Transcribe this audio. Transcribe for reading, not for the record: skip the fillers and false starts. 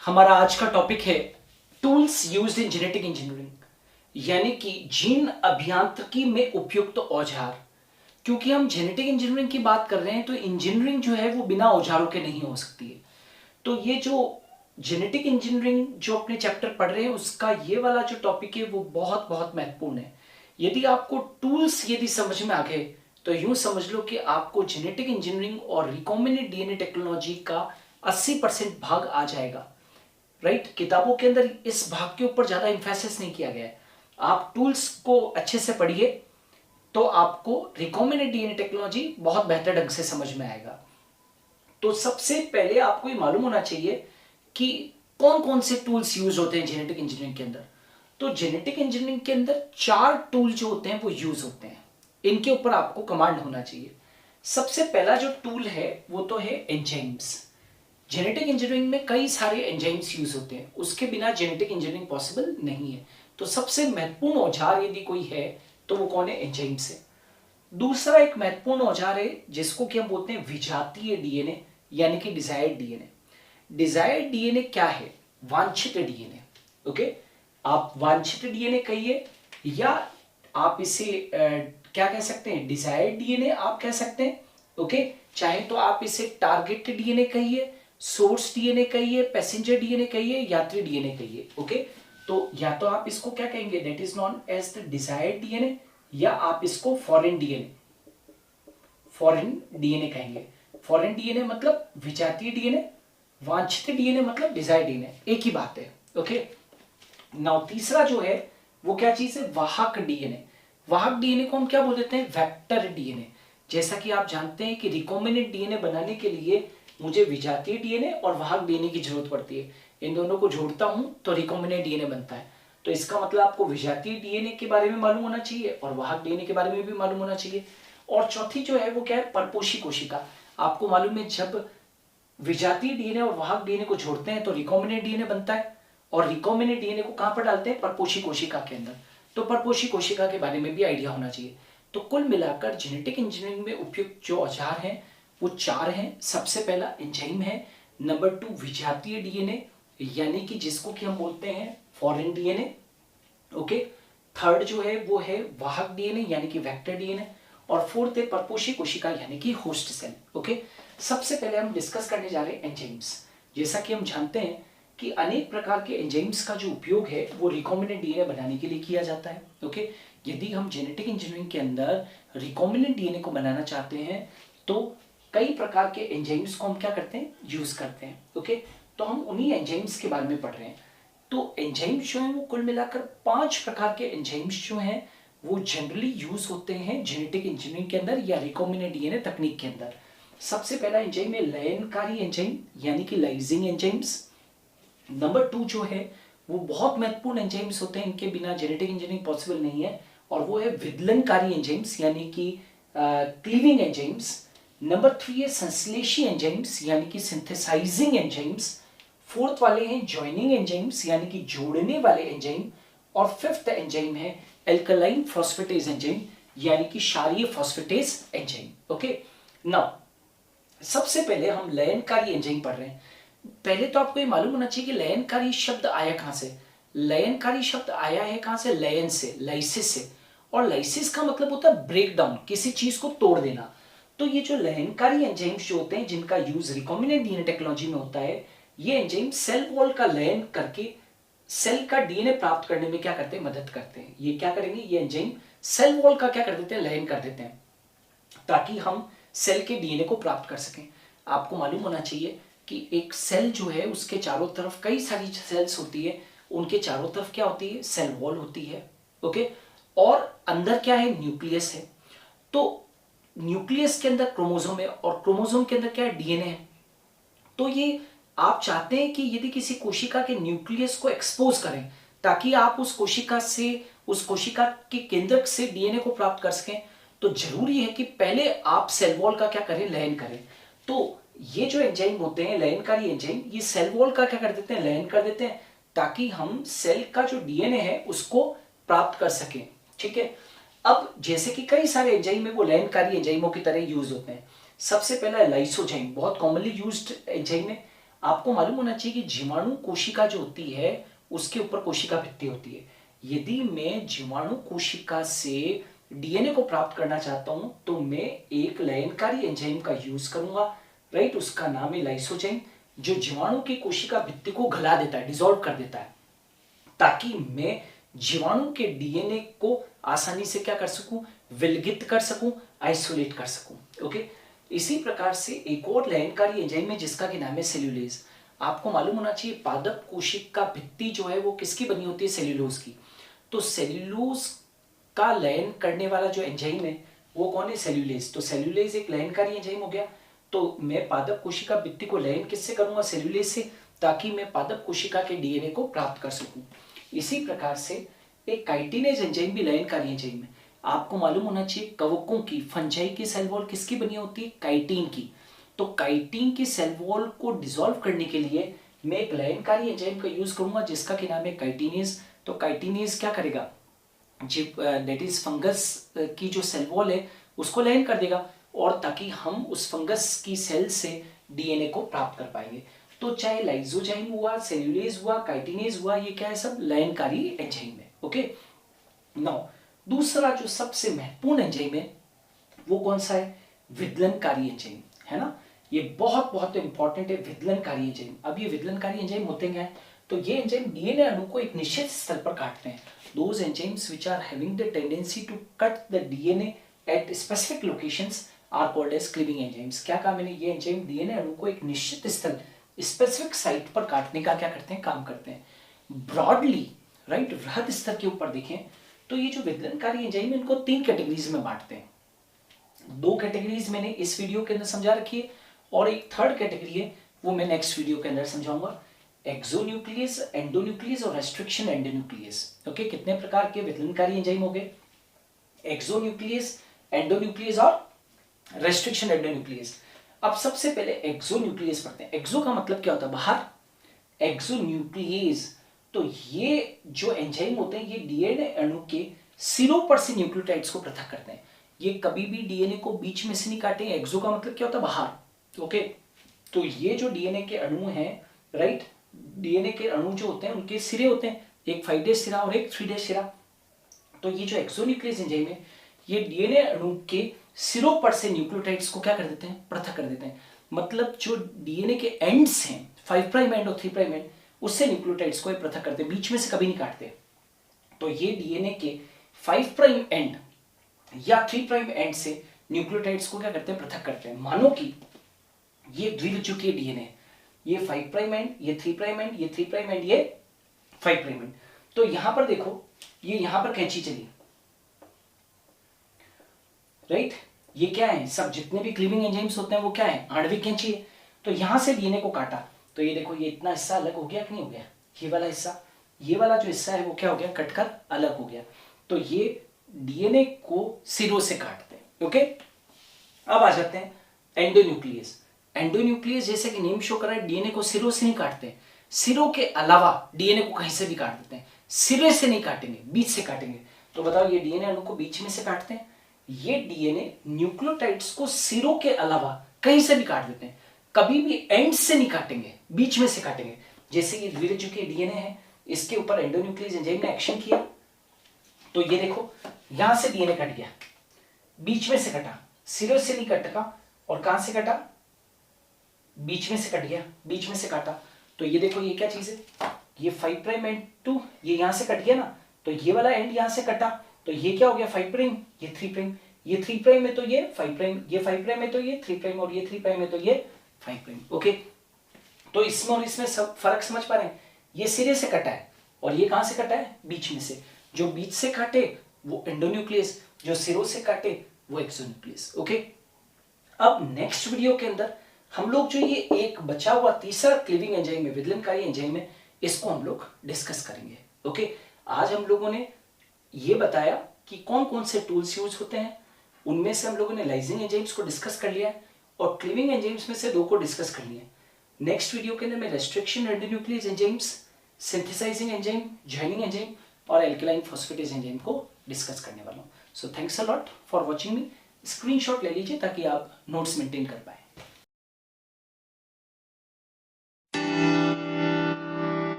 हमारा आज का टॉपिक है tools used in genetic engineering, यानी कि जीन अभियांत्रिकी में उपयुक्त औजार। क्योंकि हम जेनेटिक इंजीनियरिंग की बात कर रहे हैं तो इंजीनियरिंग जो है वो बिना औजारों के नहीं हो सकती है। तो ये जो जेनेटिक इंजीनियरिंग जो अपने चैप्टर पढ़ रहे हैं उसका ये वाला जो टॉपिक है वो बहुत बहुत महत्वपूर्ण है। यदि आपको टूल्स यदि समझ में आ गए तो यूं समझ लो कि आपको जेनेटिक इंजीनियरिंग और रिकॉम्बिनेंट डीएनए टेक्नोलॉजी का 80% भाग आ जाएगा। राइट, किताबों के अंदर इस भाग के ऊपर ज्यादा इंफेसिस नहीं किया गया है। आप टूल्स को अच्छे से पढ़िए तो आपको रिकॉम्बिनेंट डीएनए टेक्नोलॉजी बहुत बेहतर ढंग से समझ में आएगा। तो सबसे पहले आपको ये मालूम होना चाहिए कि कौन कौन से टूल्स यूज होते हैं जेनेटिक इंजीनियरिंग के अंदर। तो जेनेटिक इंजीनियरिंग के अंदर 4 टूल जो होते हैं वो यूज होते हैं। इनके ऊपर आपको कमांड होना चाहिए। सबसे पहला जो टूल है वो तो है एंजाइम्स। जेनेटिक इंजीनियरिंग में कई सारे एंजाइम्स यूज होते हैं, उसके बिना जेनेटिक इंजीनियरिंग पॉसिबल नहीं है। तो सबसे महत्वपूर्ण औजार यदि कोई है तो वो कौन है? एंजाइम्स है। दूसरा एक महत्वपूर्ण औजार है जिसको कि हम बोलते हैं विजातीय डीएनए, यानी कि डिजायर्ड डीएनए। डिजायर्ड डीएनए क्या है? वांछित डीएनए। ओके, आप वांछित डीएनए कहिए या आप इसे क्या कह सकते हैं? डिजायर्ड डीएनए आप कह सकते हैं। ओके, चाहे तो आप इसे टारगेट डीएनए कहिए, सोर्स डीएनए कहिए, पैसेंजर डीएनए कहिए, यात्री डीएनए कहिए। ओके, तो या तो आप इसको क्या कहेंगे? That is known as the desired DNA, या आप इसको फॉरेन डीएनए कहेंगे। फॉरेन डीएनए मतलब विजातीय डीएनए, वांछित डीएनए मतलब डिजायर्ड डीएनए, एक ही बात है। ओके, नाउ तीसरा जो है वो क्या चीज है? वाहक डीएनए। वाहक डीएनए को हम क्या बोल देते हैं? Vector DNA. जैसा कि आप जानते हैं कि रिकॉम्बिनेंट डीएनए बनाने के लिए मुझे विजातीय डीएनए और वाहक डीएनए की जरूरत पड़ती है। इन दोनों को जोड़ता हूं तो रिकॉम्बिनेंट डीएनए बनता है। तो इसका मतलब आपको विजातीय डीएनए के बारे में मालूम होना चाहिए और वाहक डीएनए के बारे में भी मालूम होना चाहिए। और चौथी जो है वो क्या है? परपोषी कोशिका। आपको मालूम है जब विजातीय डीएनए और वाहक डीएनए को जोड़ते हैं तो रिकॉम्बिनेंट डीएनए बनता है, और रिकॉम्बिनेंट डीएनए को कहां पर डालते हैं? परपोषी कोशिका के अंदर। तो परपोषी कोशिका के बारे में भी आइडिया होना चाहिए। तो कुल मिलाकर जेनेटिक इंजीनियरिंग में उपयुक्त जो औजार हैं वो 4 हैं। सबसे पहला एंजाइम है, नंबर 2 विजातीय डीएनए यानी कि जिसको कि हम बोलते हैं फॉरेन डीएनए। ओके, थर्ड जो है वो है वाहक डीएनए यानी कि वेक्टर डीएनए, और फोर्थ है परपोषी कोशिका यानी कि होस्ट सेल। ओके, सबसे पहले हम डिस्कस करने जा रहे हैं एंजाइम्स। जैसा कि हम जानते हैं कि अनेक प्रकार के एंजाइम्स का जो उपयोग है वो रिकॉम्बिनेंट डीएनए बनाने के लिए किया जाता है। ओके, यदि हम जेनेटिक इंजीनियरिंग के अंदर रिकॉम्बिनेंट डीएनए को बनाना चाहते हैं तो कई प्रकार के एंजाइम्स को हम क्या करते हैं? यूज करते हैं। ओके, तो हम उन्हीं एंजाइम्स के बारे में पढ़ रहे हैं। तो एंजाइम्स जो है वो कुल मिलाकर 5 प्रकार के एंजाइम्स जो हैं वो जनरली यूज होते हैं जेनेटिक इंजीनियरिंग के अंदर या रिकॉम्बिनेंट डीएनए तकनीक के अंदर। सबसे पहला एंजाइम है लयनकारी एंजाइम यानी कि लाइजिंग एंजाइम्स। नंबर 2 जो है वो बहुत महत्वपूर्ण एंजाइम्स होते हैं, इनके बिना जेनेटिक इंजीनियरिंग पॉसिबल नहीं है, और वो है विदलनकारी एंजाइम्स यानी कि क्लीविंग एंजाइम्स। नंबर 3 है संश्लेषी एंजाइम्स यानी कि सिंथेसाइजिंग एंजाइम्स। फोर्थ वाले हैं जॉइनिंग एंजाइम्स यानी कि जोड़ने वाले एंजाइम, और फिफ्थ एंजाइम है एल्कलाइन फॉस्फेटेज एंजाइम यानी कि क्षारीय फॉस्फेटेज एंजाइम। ओके, नाउ सबसे पहले हम लयनकारी एंजाइम पढ़ रहे हैं। पहले तो आपको ये मालूम होना चाहिए कि लयनकारी शब्द आया कहां से। लयनकारी शब्द आया है कहां से? लयन से, लाइसिस से। और लाइसिस का मतलब होता है ब्रेक डाउन, किसी चीज को तोड़ देना। तो ये जो लयनकारी एंजाइम्स जो होते हैं जिनका यूज रिकॉम्बिनेंट डीएनए टेक्नोलॉजी में होता है, ये एंजाइम सेल वॉल का लयन करके सेल का डीएनए प्राप्त करने में क्या करते हैं? मदद करते हैं। ये क्या करेंगे? ये एंजाइम सेल वॉल का क्या कर देते हैं? लयन कर देते हैं ताकि हम सेल के डीएनए को प्राप्त कर सकें। आपको मालूम होना चाहिए कि एक सेल जो है उसके चारों तरफ कई सारी सेल्स होती है, उनके चारों तरफ क्या होती है? सेल वॉल होती है। ओके, और अंदर क्या है? न्यूक्लियस है। तो न्यूक्लियस के अंदर क्रोमोसोम है और क्रोमोसोम के अंदर क्या है? डीएनए है। तो ये आप चाहते हैं कि यदि किसी कोशिका के न्यूक्लियस को एक्सपोज करें ताकि आप उस कोशिका के केंद्रक से डीएनए को प्राप्त कर सकें, तो जरूरी है कि पहले आप सेल वॉल का क्या करें? लयन करें। तो ये जो एंजाइम होते हैं लयनकारी एंजाइम, ये सेल वॉल का क्या कर देते हैं? लयन कर देते हैं ताकि हम सेल का जो डीएनए है उसको प्राप्त कर सकें। ठीक है, अब जैसे कि कई सारे एंजाइम है वो लयनकारी एंजाइमों की तरह यूज होते हैं। सबसे पहला है लाइसोजाइम, बहुत कॉमनली यूज्ड एंजाइम है, आपको मालूम होना चाहिए कि जीवाणु कोशिका जो होती है उसके ऊपर कोशिका भित्ति होती है। यदि मैं जीवाणु कोशिका से डीएनए को प्राप्त करना चाहता हूं तो मैं एक लयनकारी एंजाइम का यूज करूंगा, राइट। उसका नाम है लाइसोजाइम, जो जीवाणु की कोशिका भित्ति को गला देता है, डिसॉल्व कर देता है, ताकि मैं जीवाणु के डीएनए को आसानी से क्या कर सकूं, विलगित कर सकूं, आइसोलेट कर सकूं। ओके, इसी प्रकार से एक और लयनकारी एंजाइम है जिसका कि नाम है सेल्यूलेज। आपको मालूम होना चाहिए पादप कोशिका भित्ति जो है वो किसकी बनी होती है, सेल्यूलोज की। तो सेल्यूलोज का लयन करने वाला जो एंजाइम है वो कौन है, सेल्यूलेज। तो सेल्यूलेज एक लयनकारी एंजाइम हो गया। तो मैं पादप कोशिका भित्ति को लयन किससे करूंगा, सेल्यूलेज से, ताकि मैं पादप कोशिका के डीएनए को प्राप्त कर सकूं। इसी प्रकार से एक काइटिनेज एंजाइम भी लयनकारी एंजाइम है। आपको मालूम होना चाहिए कवकों की, फंजाई की सेल वॉल किसकी बनी होती है, काइटिन की। तो काइटिन की सेल वॉल को डिसॉल्व करने के लिए मैं एक लयनकारी एंजाइम का यूज करूंगा जिसका कि नाम है काइटिनेज। तो काइटिनेज क्या करेगा, दैट इज फंगस की जो सेल वॉल है उसको लयन कर देगा, और ताकि हम उस फंगस की सेल से डीएनए को प्राप्त कर पाएंगे। तो चाहे लाइसोजाइम हुआ, सेल्यूलेज हुआ, काइटिनेज हुआ, ये क्या है, सब लयनकारी एंजाइम है। ओके, नाउ दूसरा जो सबसे महत्वपूर्ण एंजाइम है वो कौन सा है, विदलनकारी एंजाइम, है ना। ये बहुत बहुत इंपॉर्टेंट है, विदलनकारी एंजाइम। अब ये विदलनकारी एंजाइम होते हैं, तो ये एंजाइम डीएनए अणु को एक निश्चित स्तर पर काटते हैं। Those enzymes which are having the tendency to cut the DNA at specific locations are called as cleaving enzymes. क्या काम है, ये एंजाइम डीएनए अणु को एक निश्चित स्थल, स्पेसिफिक साइट पर काटने का क्या करते हैं, काम करते हैं। ब्रॉडली, राइट, वृहद स्तर के ऊपर देखें तो ये जो विदलनकारी एंजाइम है इनको 3 कैटेगरीज में बांटते हैं। 2 कैटेगरीज मैंने इस वीडियो के अंदर समझा रखी है, और एक थर्ड कैटेगरी है वो मैं नेक्स्ट वीडियो के अंदर समझाऊंगा। एक्सोन्यूक्लियस, एंडोन्यूक्लियस और रेस्ट्रिक्शन एंडोन्यूक्लियस। ओके, कितने प्रकार के विदलनकारी एंजाइम हो गए, एक्सोन्यूक्लियस, एंडोन्यूक्लियस और रेस्ट्रिक्शन एंडोन्यूक्लियस। अब सबसे पहले एक्सोन्यूक्लियस पढ़ते हैं। एक्सो का मतलब क्या होता है, बाहर, एक्सोन्यूक्लियस। तो ये जो एंजाइम होते हैं ये डीएनए अणु के सिरों पर से न्यूक्लियोटाइड्स को पृथक करते हैं। ये कभी भी डीएनए को बीच में से नहीं काटेंगे। एक्सो का मतलब क्या होता है, बाहर। ओके, तो ये जो डीएनए के अणु हैं, राइट, डीएनए के अणु जो होते हैं उनके सिरे होते हैं, एक 5' सिरा और एक 3' सिरा। तो ये जो एक्सोन्यूक्लियस एंजाइम है ये डीएनए अणु के सिरों पर से न्यूक्लियोटाइड्स को क्या कर देते हैं, पृथक कर देते हैं। मतलब जो डीएनए के एंड्स हैं, 5' एंड और 3' एंड, उससे न्यूक्लियोटाइड्स को पृथक करते हैं, बीच में से कभी नहीं काटते। तो ये डीएनए के 5' एंड या 3' एंड से न्यूक्लियोटाइड्स को क्या करते हैं, पृथक करते हैं। मानो कि ये द्विविचुकीय डीएनए, ये 5' एंड, ये 3' एंड, ये 3' एंड, ये 5' एंड। तो यहां पर देखो, ये यहां पर कैंची चली, राइट, ये क्या है, सब जितने भी क्लीविंग एंजाइम्स होते हैं वो क्या है, आणविक कैंची है। तो यहां से डीएनए को काटा तो ये देखो, ये इतना हिस्सा अलग हो गया कि नहीं हो गया, ये वाला हिस्सा, ये वाला जो हिस्सा है वो क्या हो गया, कटकर अलग हो गया। तो ये डीएनए को सिरों से काटते हैं। ओके, अब आ जाते हैं एंडोन्यूक्लियस। एंडोन्यूक्लियस जैसे कि नेम शो कर रहा है, डीएनए को सिरों से नहीं काटते, सिरों के अलावा डीएनए को कहीं से भी काट देते हैं। सिरे से नहीं काटेंगे, बीच से काटेंगे। तो बताओ, ये डीएनए अणु को बीच में से काटते हैं, ये डीएनए न्यूक्लियोटाइड्स को सिरों के अलावा कहीं से भी काट देते हैं। कभी भी एंड से नहीं काटेंगे, बीच में से काटेंगे। जैसे ये द्विविचुकीय डीएनए है, इसके ऊपर एंडोन्यूक्लियस एंजाइम ने एक्शन किया, तो ये देखो यहां से डीएनए कट गया, बीच में से कटा, सिरों से नहीं कटका, और कहां से कटा, बीच में से कट गया, बीच में से काटा। तो ये देखो, ये क्या चीज है, ये 5' एंड 2, ये यहां से कट गया ना, तो ये वाला एंड यहां से कटा, तो ये क्या हो गया, 5', ये 3', ये 3' में तो ये 5', ये 5' में तो ये 3', और ये 3' में तो ये 5'। ओके, तो इसमें और इसमें सब फर्क समझ पा रहे हैं। ये सिरे से कटा है और ये कहां से कटा है, बीच में से। जो बीच से काटे वो एंडोन्यूक्लियस, जो सिरों से काटे वो एक्सोन्यूक्लियस। ओके, अब नेक्स्ट वीडियो के अंदर हम लोग जो ये एक बचा हुआ तीसरा क्लीविंग एंजाइम है, विदलनकारी एंजाइम है, इसको हम लोग डिस्कस करेंगे। ओके, आज हम लोगों ने ये बताया कि कौन कौन से टूल्स यूज होते हैं। उनमें से हम लोगों ने लाइजिंग एंजाइम्स को डिस्कस कर लिया है और क्लीविंग एंजाइम्स में से 2 को डिस्कस कर लिया है। नेक्स्ट वीडियो के अंदर मैं restriction endonuclease enzymes, synthesising enzyme, joining enzyme और एल्कलाइन फॉस्फेटेज एंजाइम को डिस्कस करने वाला हूँ। So thanks a lot for watching me. Screenshot ले लीजिए ताकि आप नोट्स मेंटेन कर पाए।